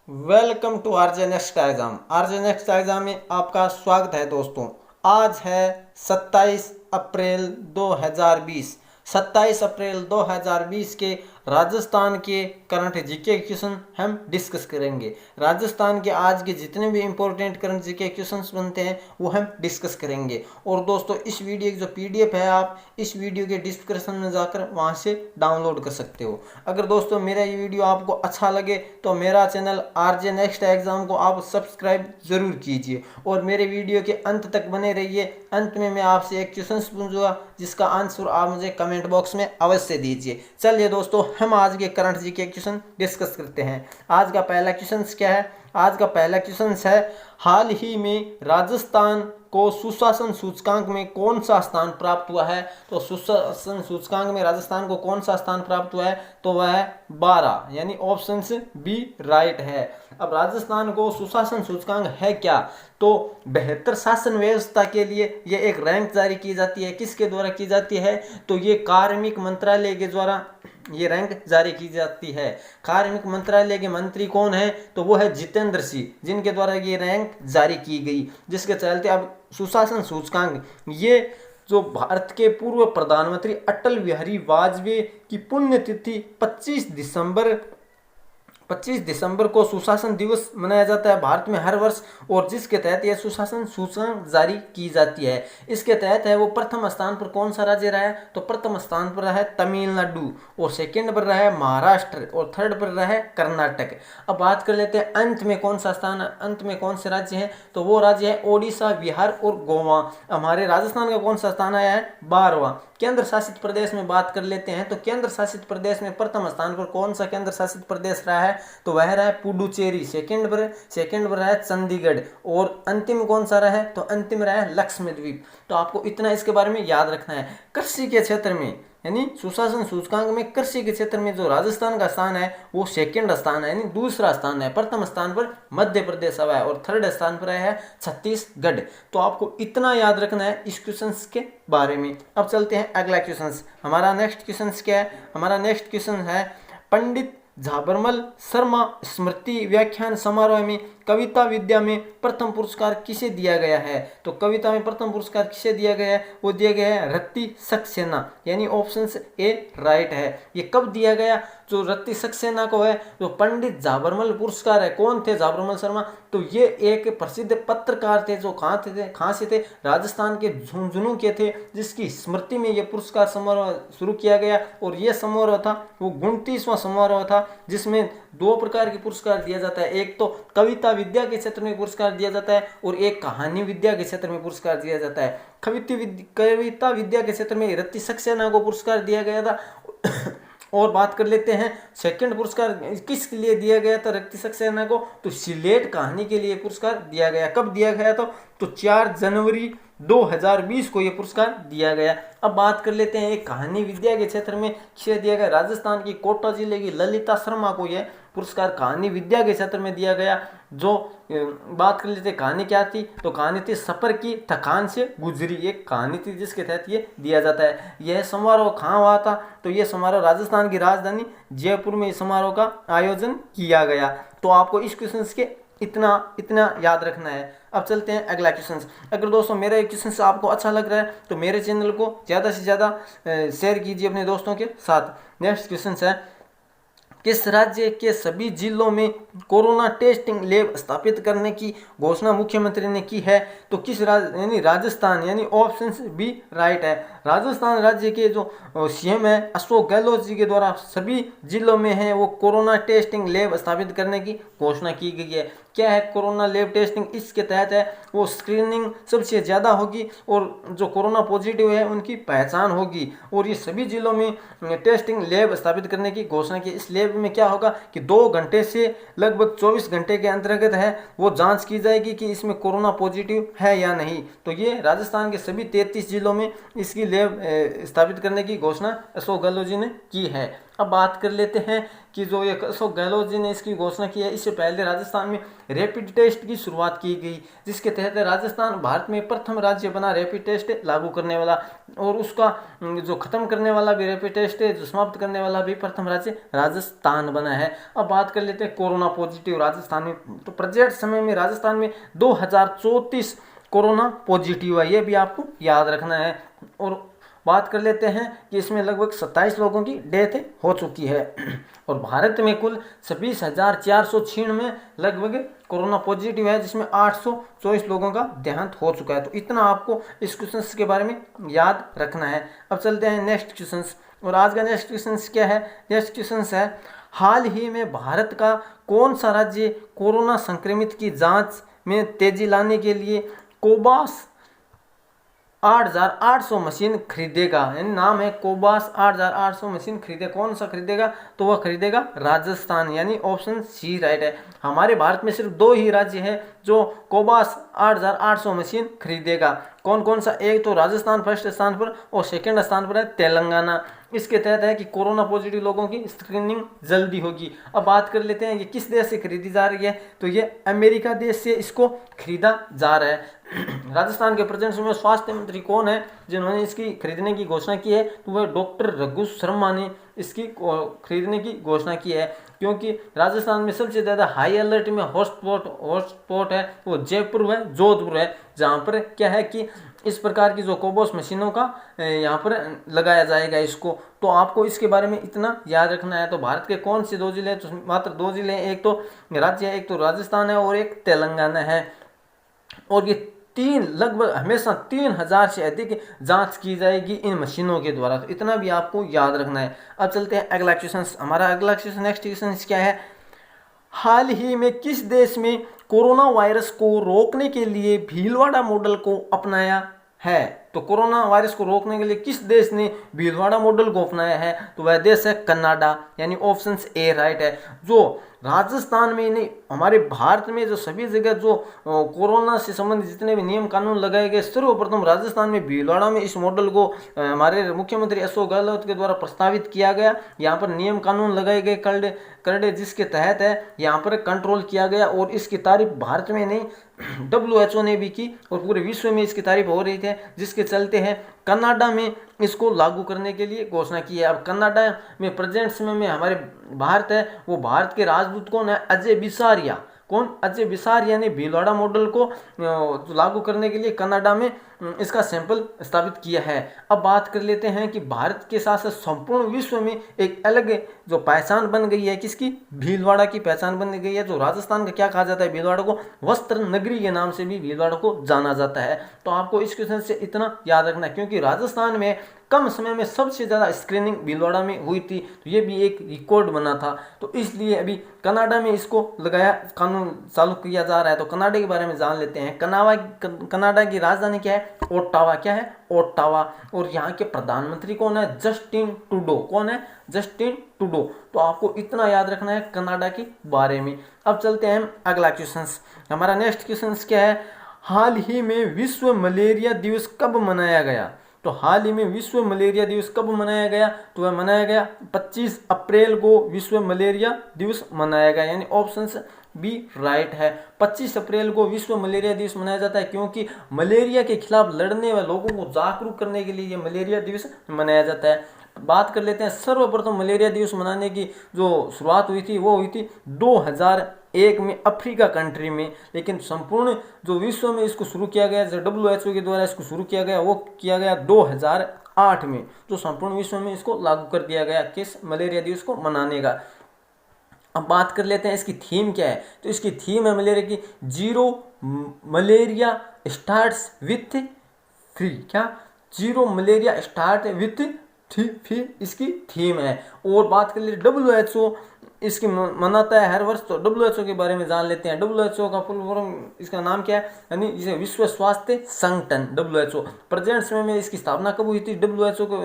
Welcome to RJ next exam. RJ next exam में आपका स्वागत है दोस्तों। आज है 27 अप्रैल 2020। 27 अप्रैल 2020 के राजस्थान के करंट जीके क्वेश्चन हम डिस्कस करेंगे। राजस्थान के आज के जितने भी इंपॉर्टेंट करंट जीके क्वेश्चंस बनते हैं वो हम डिस्कस करेंगे। और दोस्तों इस वीडियो की जो पीडीएफ है आप इस वीडियो के डिस्क्रिप्शन में जाकर वहां से डाउनलोड कर सकते हो। अगर दोस्तों मेरा ये वीडियो आपको अच्छा लगे तो मेरा चैनल आरजे नेक्स्ट एग्जाम को आप सब्सक्राइब जरूर कीजिए और मेरे वीडियो के अंत तक बने रहिए। अंत में मैं आपसे एक क्वेश्चन पूछूंगा जिसका आंसर आप मुझे कमेंट बॉक्स में अवश्य दीजिए। चलिए दोस्तों हम आज के करंट जीके क्वेश्चन डिस्कस करते हैं। आज का पहला क्वेश्चन क्या है? आज का पहला क्वेश्चन है, हाल ही में राजस्थान को सुशासन सूचकांक में कौन सा स्थान प्राप्त हुआ है? तो सुशासन सूचकांक में राजस्थान को कौन सा स्थान प्राप्त हुआ है? तो वह है 12, यानी ऑप्शन बी राइट है। अब राजस्थान को सुशासन सूचकांक है क्या? तो बेहतर शासन व्यवस्था के लिए ये एक रैंक जारी की जाती है। किसके द्वारा की जाती है? तो ये कार्मिक मंत्रालय के द्वारा ये रैंक जारी की जाती है। कार्मिक मंत्रालय के मंत्री कौन है? तो वो है जितेंद्र सिंह, जिनके द्वारा ये रैंक जारी की गई, जिसके चलते अब सुशासन सूचकांक ये जो भारत के पूर्व प्रधानमंत्री अटल बिहारी वाजपेयी की पुण्यतिथि 25 दिसंबर को सुशासन दिवस मनाया जाता है भारत में हर वर्ष, और जिसके तहत यह सुशासन सूचकांक जारी की जाती है। इसके तहत है वो प्रथम स्थान पर कौन सा राज्य रहा है? तो प्रथम स्थान पर रहा है तमिलनाडु, और सेकंड पर रहा है महाराष्ट्र, और थर्ड पर रहा है कर्नाटक। अब बात कर लेते हैं अंत में कौन सा स्थान, अंत में कौन से राज्य है? तो वो राज्य है ओडिशा, बिहार और गोवा। हमारे राजस्थान का कौन सा स्थान आया है? 12वां। केंद्र शासित प्रदेश में बात कर लेते हैं तो केंद्र शासित प्रदेश में प्रथम स्थान पर कौन सा केंद्र शासित प्रदेश रहा है? तो वह रहा है पुडुचेरी। सेकंड पर रहा है चंडीगढ़, और अंतिम कौन सा रहा है? तो अंतिम रहा है लक्षद्वीप। तो आपको इतना इसके बारे में याद रखना है। कृषि के क्षेत्र में यानी सुशासन सूचकांक में कृषि के क्षेत्र में जो राजस्थान का स्थान है वो सेकंड स्थान है, यानी दूसरा स्थान है। प्रथम स्थान पर मध्य प्रदेश आया है और थर्ड स्थान पर आया है छत्तीसगढ़। तो आपको इतना याद रखना है इस क्वेश्चन के बारे में। अब चलते हैं अगला क्वेश्चन। हमारा नेक्स्ट क्वेश्चन क्या है? हमारा नेक्स्ट क्वेश्चन है, पंडित झाबरमल शर्मा स्मृति व्याख्यान समारोह में कविता विद्या में प्रथम पुरस्कार किसे दिया गया है? तो कविता में प्रथम पुरस्कार किसे दिया गया है? वो दिया गया है रत्ती सक्सेना, यानी ऑप्शन ए राइट है। ये कब दिया गया? जो रत्ती सक्सेना को है जो पंडित झाबरमल पुरस्कार है। कौन थे झाबरमल शर्मा? तो ये एक प्रसिद्ध पत्रकार थे जो कहाँ से थे? राजस्थान के झुंझुनू के थे, जिसकी स्मृति में ये पुरस्कार समारोह शुरू किया गया। और ये समारोह था वो 29वां समारोह था, जिसमें दो प्रकार के पुरस्कार दिया जाता है। एक तो कविता विद्या के क्षेत्र में पुरस्कार दिया जाता है और एक कहानी विद्या के क्षेत्र में पुरस्कार दिया जाता है। कविता विद्या के क्षेत्र में रत्ती सक्सेना को पुरस्कार दिया गया था। और बात कर लेते हैं सेकंड पुरस्कार किस लिए दिया गया था रत्ती सक्सेना को? तो सिलेट कहानी के लिए पुरस्कार दिया गया। कब दिया गया था? तो 4 जनवरी 2020 को यह पुरस्कार दिया गया। अब बात कर लेते हैं एक कहानी विद्या के क्षेत्र में किसे दिया गया? राजस्थान की कोटा जिले की ललिता शर्मा को यह पुरस्कार कहानी विद्या के क्षेत्र में दिया गया। जो बात कर लेते कहानी क्या थी? तो कहानी थी सफर की थकान से गुजरी, एक कहानी थी जिसके तहत ये दिया जाता है। यह समारोह कहाँ हुआ था? तो यह समारोह राजस्थान की राजधानी जयपुर में इस समारोह का आयोजन किया गया। तो आपको इस क्वेश्चन के इतना याद रखना है। अब चलते हैं अगला क्वेश्चन। अगर दोस्तों मेरा ये क्वेश्चन आपको अच्छा लग रहा है तो मेरे चैनल को ज़्यादा से ज़्यादा शेयर कीजिए अपने दोस्तों के साथ। नेक्स्ट क्वेश्चन है, किस राज्य के सभी जिलों में कोरोना टेस्टिंग लैब स्थापित करने की घोषणा मुख्यमंत्री ने की है? तो किस राज्य, यानी राजस्थान, यानी ऑप्शन बी राइट है। राजस्थान राज्य के जो सीएम है अशोक गहलोत जी के द्वारा सभी जिलों में है वो कोरोना टेस्टिंग लैब स्थापित करने की घोषणा की गई है। क्या है कोरोना लैब टेस्टिंग? इसके तहत है वो स्क्रीनिंग सबसे ज़्यादा होगी और जो कोरोना पॉजिटिव है उनकी पहचान होगी, और ये सभी जिलों में टेस्टिंग लैब स्थापित करने की घोषणा की। इस लैब में क्या होगा कि 2 घंटे से लगभग 24 घंटे के अंतर्गत है वो जांच की जाएगी कि इसमें कोरोना पॉजिटिव है या नहीं। तो ये राजस्थान के सभी 33 जिलों में इसकी लैब स्थापित करने की घोषणा अशोक गहलोत जी ने की है। अब बात कर लेते हैं कि जो ये अशोक गहलोत जी ने इसकी घोषणा की है, इससे पहले राजस्थान में रैपिड टेस्ट की शुरुआत की गई, जिसके तहत राजस्थान भारत में प्रथम राज्य बना रैपिड टेस्ट लागू करने वाला, और उसका जो खत्म करने वाला भी रैपिड टेस्ट है, जो समाप्त करने वाला भी प्रथम राज्य राजस्थान बना है। अब बात कर लेते हैं कोरोना पॉजिटिव राजस्थान में। तो प्रेजेंट समय में राजस्थान में 2034 कोरोना पॉजिटिव है, ये भी आपको याद रखना है। और बात कर लेते हैं कि इसमें लगभग 27 लोगों की डेथ हो चुकी है, और भारत में कुल 26,496 में लगभग कोरोना पॉजिटिव है, जिसमें 824 लोगों का देहांत हो चुका है। तो इतना आपको इस क्वेश्चन के बारे में याद रखना है। अब चलते हैं नेक्स्ट क्वेश्चन, और आज का नेक्स्ट क्वेश्चन क्या है? नेक्स्ट क्वेश्चन है, हाल ही में भारत का कौन सा राज्य कोरोना संक्रमित की जांच में तेजी लाने के लिए कोबास 8,800 मशीन खरीदेगा? यानी नाम है कोबास 8,800 मशीन खरीदे। कौन सा खरीदेगा? तो वह खरीदेगा राजस्थान, यानी ऑप्शन सी राइट है। हमारे भारत में सिर्फ 2 ही राज्य है जो कोबास 8,800 मशीन खरीदेगा। कौन कौन सा? एक तो राजस्थान फर्स्ट स्थान पर, और सेकंड स्थान पर है तेलंगाना। इसके तहत है कि कोरोना पॉजिटिव लोगों की स्क्रीनिंग जल्दी होगी। अब बात कर लेते हैं ये किस देश से खरीदी जा रही है, तो ये अमेरिका देश से इसको खरीदा जा रहा है। राजस्थान के प्रेजेंट में स्वास्थ्य मंत्री कौन है जिन्होंने इसकी खरीदने की घोषणा की है? तो वह डॉक्टर रघु शर्मा ने इसकी खरीदने की घोषणा की है, क्योंकि राजस्थान में सबसे ज़्यादा हाई अलर्ट में हॉटस्पॉट है वो जयपुर है, जोधपुर है, जहाँ पर क्या है कि इस प्रकार की जो कोबोस मशीनों का यहाँ पर लगाया जाएगा इसको। तो आपको इसके बारे में इतना याद रखना है। तो भारत के कौन से 2 जिले? तो मात्र 2 जिले हैं, एक तो राज्य है, एक तो राजस्थान है और एक तेलंगाना है। और ये लगभग हमेशा 3,000 से अधिक जांच की जाएगी इन मशीनों के द्वारा। तो इतना भी आपको याद रखना है। अब चलते हैं अगला क्वेश्चन। हमारा अगला क्वेश्चन नेक्स्ट क्वेश्चन क्या है? हाल ही में किस देश में कोरोना वायरस को रोकने के लिए भीलवाड़ा मॉडल को अपनाया है? तो कोरोना वायरस को रोकने के लिए किस देश ने भीलवाड़ा मॉडल को अपनाया है? तो वह देश है कनाडा, यानी ऑप्शन ए राइट है। जो राजस्थान में नहीं, हमारे भारत में जो सभी जगह जो कोरोना से संबंधित जितने भी नियम कानून लगाए गए, सर्वप्रथम राजस्थान में भीलवाड़ा में इस मॉडल को हमारे मुख्यमंत्री अशोक गहलोत के द्वारा प्रस्तावित किया गया। यहाँ पर नियम कानून लगाए गए करड़े, जिसके तहत है यहाँ पर कंट्रोल किया गया, और इसकी तारीफ भारत में नहीं WHO ने भी की, और पूरे विश्व में इसकी तारीफ हो रही थी, जिसके चलते हैं कनाडा में इसको लागू करने के लिए घोषणा की है। अब कनाडा में प्रेजेंट समय में हमारे भारत है, वो भारत के राजदूत कौन है? अजय बिसारिया। कौन? अजय बिसारिया ने भीलवाड़ा मॉडल को लागू करने के लिए कनाडा में इसका सैंपल स्थापित किया है। अब बात कर लेते हैं कि भारत के साथ साथ संपूर्ण विश्व में एक अलग जो पहचान बन गई है, किसकी? भीलवाड़ा की पहचान बन गई है। जो राजस्थान का क्या कहा जाता है? भीलवाड़ा को वस्त्र नगरी के नाम से भी भीलवाड़ा को जाना जाता है। तो आपको इस क्वेश्चन से इतना याद रखना है, क्योंकि राजस्थान में कम समय में सबसे ज़्यादा स्क्रीनिंग भीलवाड़ा में हुई थी, तो ये भी एक रिकॉर्ड बना था। तो इसलिए अभी कनाडा में इसको लगाया, कानून चालू किया जा रहा है। तो कनाडा के बारे में जान लेते हैं। कनाडा की राजधानी क्या है? ओट्टावा। क्या है? ओट्टावा। और यहाँ के प्रधानमंत्री कौन है? Justin Trudeau. कौन है? Justin Trudeau. तो आपको इतना याद रखना है कनाडा के बारे में। अब चलते हैं अगला क्वेश्चन। हमारा नेक्स्ट क्वेश्चन क्या है? हाल ही में विश्व मलेरिया दिवस कब मनाया गया? तो हाल ही में विश्व मलेरिया दिवस कब मनाया गया? तो वह मनाया गया 25 अप्रैल को विश्व मलेरिया दिवस मनाया गया, यानी ऑप्शन बी राइट है। 25 अप्रैल को विश्व मलेरिया दिवस मनाया जाता है, क्योंकि मलेरिया के खिलाफ लड़ने वाले लोगों को जागरूक करने के लिए ये मलेरिया दिवस मनाया जाता है। बात कर लेते हैं सर्वप्रथम मलेरिया दिवस मनाने की जो शुरुआत हुई थी, वो हुई थी 2001 में अफ्रीका कंट्री में। लेकिन संपूर्ण जो विश्व में इसको शुरू किया गया, जो WHO के द्वारा इसको शुरू किया गया, वो किया गया 2008 में, जो संपूर्ण विश्व में इसको लागू कर दिया गया किस मलेरिया दिवस को मनाने का। अब बात कर लेते हैं इसकी थीम क्या है। तो इसकी थीम है मलेरिया की, zero malaria starts with free. क्या? जीरो मलेरिया स्टार्ट विथ फिर इसकी थीम है। और बात कर लीजिए WHO इसकी मनाता है हर वर्ष। तो WHO के बारे में जान लेते हैं। WHO का फुल फॉर्म, इसका नाम क्या है? यानी जिसे विश्व स्वास्थ्य संगठन WHO। प्रेजेंट समय में इसकी स्थापना कब हुई थी WHO को?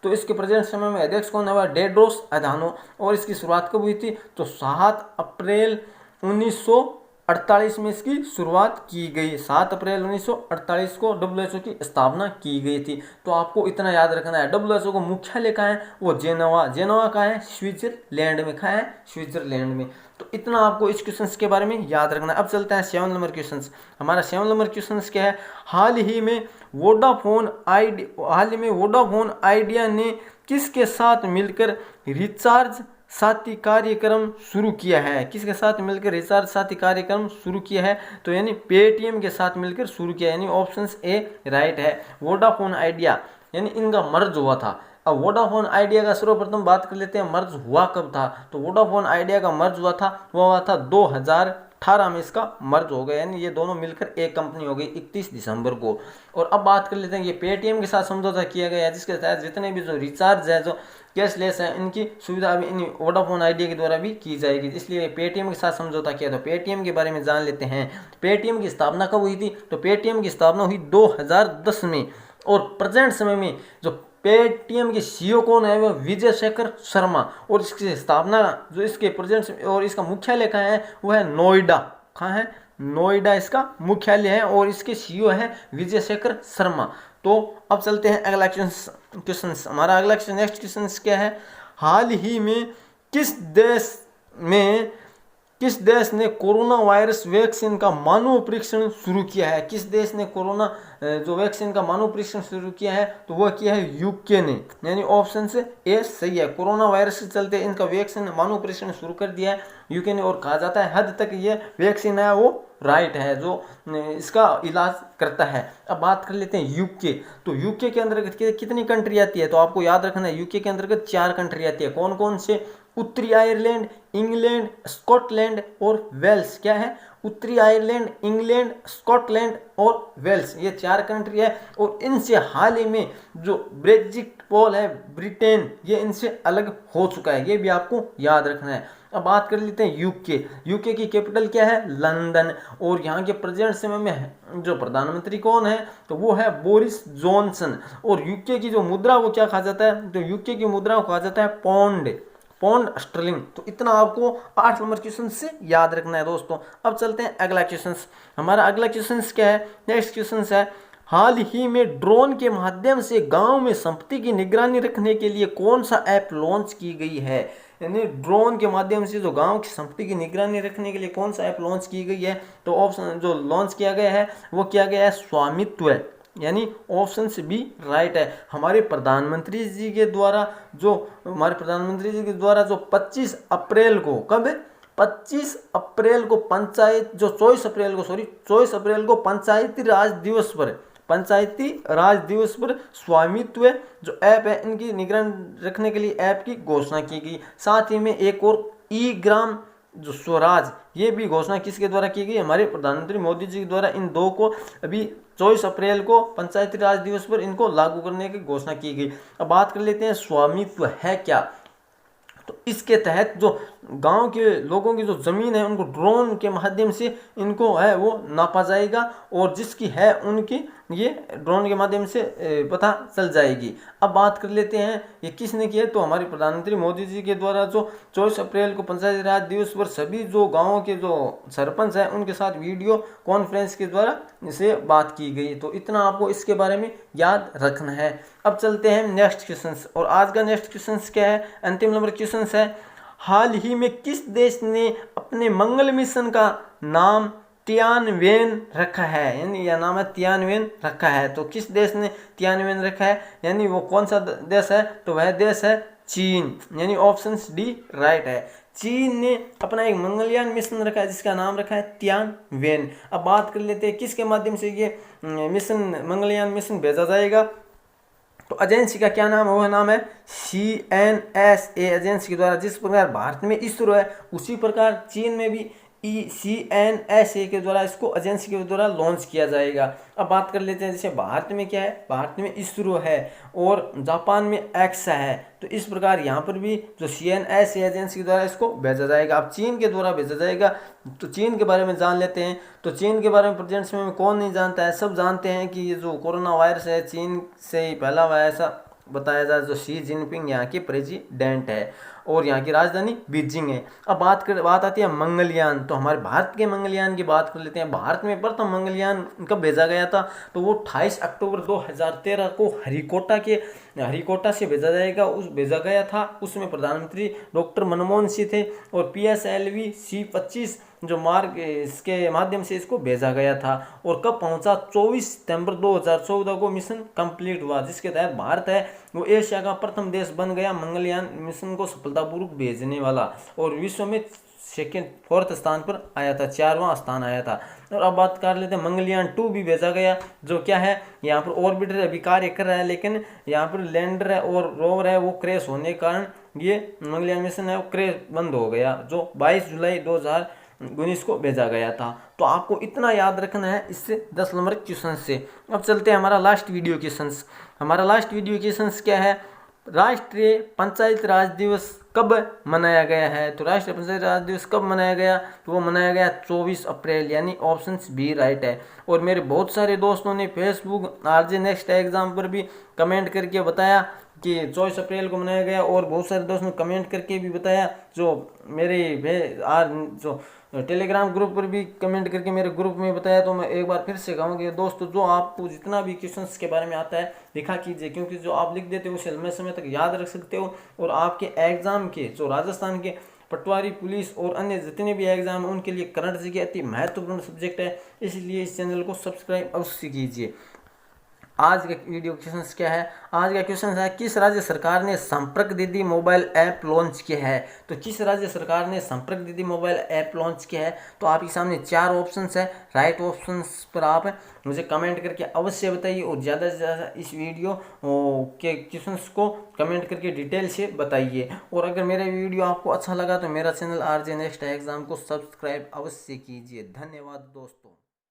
तो इसके प्रेजेंट समय में अध्यक्ष कौन है? टेड्रोस अधानो। और इसकी शुरुआत कब हुई थी? तो 7 अप्रैल 1900 1948 में इसकी शुरुआत की गई। 7 अप्रैल 1948 को WHO की स्थापना की गई थी। तो आपको इतना याद रखना है। WHO का मुख्यालय कहाँ है? वो जेनेवा। जेनेवा कहाँ है? स्विट्जरलैंड में। कहाँ है? स्विट्जरलैंड में। तो इतना आपको इस क्वेश्चन के बारे में याद रखना है। अब चलते हैं 7 नंबर क्वेश्चन। हमारा 7 नंबर क्वेश्चन क्या है? हाल ही में वोडाफोन आइडिया ने किसके साथ मिलकर रिचार्ज साथी कार्यक्रम शुरू किया है? किसके साथ मिलकर रिचार्ज साथी कार्यक्रम शुरू किया है? तो यानी पेटीएम के साथ मिलकर शुरू किया, यानी ऑप्शन ए राइट है। वोडाफोन आइडिया यानी इनका मर्ज हुआ था। अब वोडाफोन आइडिया का सर्वप्रथम बात कर लेते हैं, मर्ज हुआ कब था? तो वोडाफोन आइडिया का मर्ज हुआ था, वो हुआ था 2018 में इसका मर्ज हो गया, यानी ये दोनों मिलकर एक कंपनी हो गई 31 दिसंबर को। और अब बात कर लेते हैं, ये पेटीएम के साथ समझौता किया गया है, जिसके तहत जितने भी जो रिचार्ज है, जो कैशलेस है, इनकी सुविधा भी इन वोडाफोन आइडिया के द्वारा भी की जाएगी, इसलिए पेटीएम के साथ समझौता किया। तो पेटीएम के बारे में जान लेते हैं। पेटीएम की स्थापना कब हुई थी? तो पेटीएम की स्थापना हुई 2010 में। और प्रेजेंट समय में जो पेटीएम के सीईओ कौन है? वो विजय शेखर शर्मा। और इसकी स्थापना जो इसके प्रेजेंट और इसका मुख्यालय कहाँ है? वो है नोएडा। कहाँ है? नोएडा इसका मुख्यालय है और इसके सीईओ है विजय शेखर शर्मा। तो अब चलते हैं अगला क्वेश्चन। हमारा अगला क्वेश्चन, नेक्स्ट क्वेश्चन क्या है? हाल ही में किस देश ने कोरोना वायरस वैक्सीन का मानव परीक्षण शुरू किया है? किस देश ने कोरोना जो वैक्सीन का मानव परीक्षण शुरू किया है? तो वह किया है यूके ने, यानी ऑप्शन से ए सही है। कोरोना वायरस के चलते इनका वैक्सीन मानव परीक्षण शुरू कर दिया है यूके ने, और कहा जाता है हद तक ये वैक्सीन है वो राइट है, जो इसका इलाज करता है। अब बात कर लेते हैं यूके। तो यूके के अंतर्गत कितनी कंट्री आती है? तो आपको याद रखना है, यूके के अंतर्गत 4 कंट्री आती है। कौन कौन से? उत्तरी आयरलैंड, इंग्लैंड, स्कॉटलैंड और वेल्स। क्या है? उत्तरी आयरलैंड, इंग्लैंड, स्कॉटलैंड और वेल्स, ये 4 कंट्री है। और इनसे हाल ही में जो ब्रेक्जिट पोल है ब्रिटेन, ये इनसे अलग हो चुका है, ये भी आपको याद रखना है। अब बात कर लेते हैं यूके। यूके की कैपिटल क्या है? लंदन। और यहाँ के प्रेजेंट समय में जो प्रधानमंत्री कौन है? तो वो है बोरिस जॉनसन। और यूके की जो मुद्रा वो क्या कहा जाता है? तो यूके की मुद्रा को कहा जाता है पौंड स्टर्लिंग। तो इतना आपको 8 नंबर क्वेश्चन से याद रखना है दोस्तों। अब चलते हैं अगला क्वेश्चन। हमारा अगला क्वेश्चन क्या है? नेक्स्ट क्वेश्चन है, हाल ही में ड्रोन के माध्यम से गांव में संपत्ति की निगरानी रखने के लिए कौन सा ऐप लॉन्च की गई है? यानी ड्रोन के माध्यम से जो गांव की संपत्ति की निगरानी रखने के लिए कौन सा ऐप लॉन्च की गई है? तो ऑप्शन जो लॉन्च किया गया है वो किया गया है स्वामित्व, यानी ऑप्शन से भी राइट है। हमारे प्रधानमंत्री जी के द्वारा जो 25 अप्रैल को, कब? 25 अप्रैल को पंचायत जो 24 अप्रैल को पंचायती राज दिवस पर स्वामित्व जो ऐप है इनकी निगरानी रखने के लिए ऐप की घोषणा की गई। साथ ही में एक और ई ग्राम जो स्वराज, ये भी घोषणा किसके द्वारा की गई? हमारे प्रधानमंत्री मोदी जी के द्वारा। इन दो को अभी 24 अप्रैल को पंचायती राज दिवस पर इनको लागू करने की घोषणा की गई। अब बात कर लेते हैं स्वामित्व है क्या। तो इसके तहत जो गांव के लोगों की जो ज़मीन है उनको ड्रोन के माध्यम से इनको है वो नापा जाएगा, और जिसकी है उनकी ये ड्रोन के माध्यम से पता चल जाएगी। अब बात कर लेते हैं ये किसने किया? तो हमारे प्रधानमंत्री मोदी जी के द्वारा जो 24 अप्रैल को पंचायती राज दिवस पर सभी जो गाँवों के जो सरपंच हैं उनके साथ वीडियो कॉन्फ्रेंस के द्वारा इसे बात की गई। तो इतना आपको इसके बारे में याद रखना है। अब चलते हैं नेक्स्ट क्वेश्चन। और आज का नेक्स्ट क्वेश्चन क्या है? अंतिम नंबर क्वेश्चन है, हाल ही में किस देश ने अपने मंगल मिशन का नाम तियानवेन रखा है? यानी यह नाम है तियानवेन रखा है। तो किस देश ने तियानवेन रखा है, यानी वो कौन सा देश है? तो वह देश है चीन, यानी ऑप्शन डी राइट है। चीन ने अपना एक मंगलयान मिशन रखा है जिसका नाम रखा है तियानवेन। अब बात कर लेते हैं किसके माध्यम से ये मंगलयान मिशन भेजा जाएगा। तो एजेंसी का क्या नाम है? वह नाम है CNSA एजेंसी के द्वारा। जिस प्रकार भारत में इसरो है उसी प्रकार चीन में भी CNSA के द्वारा इसको एजेंसी के द्वारा लॉन्च किया जाएगा। अब बात कर लेते हैं, जैसे भारत में क्या है? भारत में इसरो है और जापान में एक्सा है। तो इस प्रकार यहाँ पर भी जो CNSA एजेंसी के द्वारा इसको भेजा जाएगा। अब चीन के द्वारा भेजा जाएगा, तो चीन के बारे में जान लेते हैं। तो चीन के बारे में प्रेजेंट समय में कौन नहीं जानता है? सब जानते हैं कि ये जो कोरोना वायरस है चीन से ही फैला हुआ है, ऐसा बताया जाए जो शी जिनपिंग यहाँ के प्रेसिडेंट है और यहाँ की राजधानी बीजिंग है। अब बात आती है मंगलयान। तो हमारे भारत के मंगलयान की बात कर लेते हैं। भारत में प्रथम मंगलयान कब भेजा गया था, तो वो 28 अक्टूबर 2013 को हरिकोटा से भेजा गया था। उसमें प्रधानमंत्री डॉक्टर मनमोहन सिंह थे और PSLV C-25 जो मार्ग इसके माध्यम से इसको भेजा गया था। और कब पहुंचा, 24 सितंबर 2014 को मिशन कंप्लीट हुआ, जिसके तहत भारत है वो एशिया का प्रथम देश बन गया मंगलयान मिशन को सफलतापूर्वक भेजने वाला, और विश्व में फोर्थ स्थान पर आया था, 4वां स्थान आया था। और अब बात कर लेते हैं मंगलयान 2 भी भेजा गया, जो क्या है यहाँ पर ऑर्बिटर अभी कार्य कर रहा है, लेकिन यहाँ पर लैंडर है और रोवर है वो क्रैश होने के कारण ये मंगलयान मिशन है वो क्रैश बंद हो गया, जो 22 जुलाई 2019 को भेजा गया था। तो आपको इतना याद रखना है इससे 10 नंबर क्वेश्चन से। अब चलते हैं हमारा लास्ट वीडियो क्वेश्चंस। हमारा लास्ट वीडियो क्वेश्चंस क्या है, राष्ट्रीय पंचायत राज दिवस कब मनाया गया है। तो राष्ट्रीय पंचायत राज दिवस कब मनाया गया, तो वो मनाया गया 24 अप्रैल, यानी ऑप्शन बी राइट है। और मेरे बहुत सारे दोस्तों ने फेसबुक RJ नेक्स्ट एग्जाम पर भी कमेंट करके बताया कि 24 अप्रैल को मनाया गया, और बहुत सारे दोस्तों ने कमेंट करके भी बताया, जो जो टेलीग्राम ग्रुप पर भी कमेंट करके मेरे ग्रुप में बताया। तो मैं एक बार फिर से कहूँगा दोस्तों, जो आपको जितना भी क्वेश्चंस के बारे में आता है लिखा कीजिए, क्योंकि जो आप लिख देते हो उसे लंबे समय तक याद रख सकते हो, और आपके एग्जाम के जो राजस्थान के पटवारी, पुलिस और अन्य जितने भी एग्जाम हैं उनके लिए करंट जीके अति महत्वपूर्ण सब्जेक्ट है, इसलिए इस चैनल को सब्सक्राइब अवश्य कीजिए। आज का वीडियो क्वेश्चन क्या है, आज का क्वेश्चन है किस राज्य सरकार ने संपर्क दीदी मोबाइल ऐप लॉन्च किया है। तो किस राज्य सरकार ने संपर्क दीदी मोबाइल ऐप लॉन्च किया है, तो आपके सामने 4 ऑप्शंस है। राइट ऑप्शंस पर आप मुझे कमेंट करके अवश्य बताइए, और ज़्यादा से ज़्यादा इस वीडियो के क्वेश्चंस को कमेंट करके डिटेल से बताइए। और अगर मेरा वीडियो आपको अच्छा लगा तो मेरा चैनल RJ नेक्स्ट एग्जाम को सब्सक्राइब अवश्य कीजिए। धन्यवाद दोस्तों।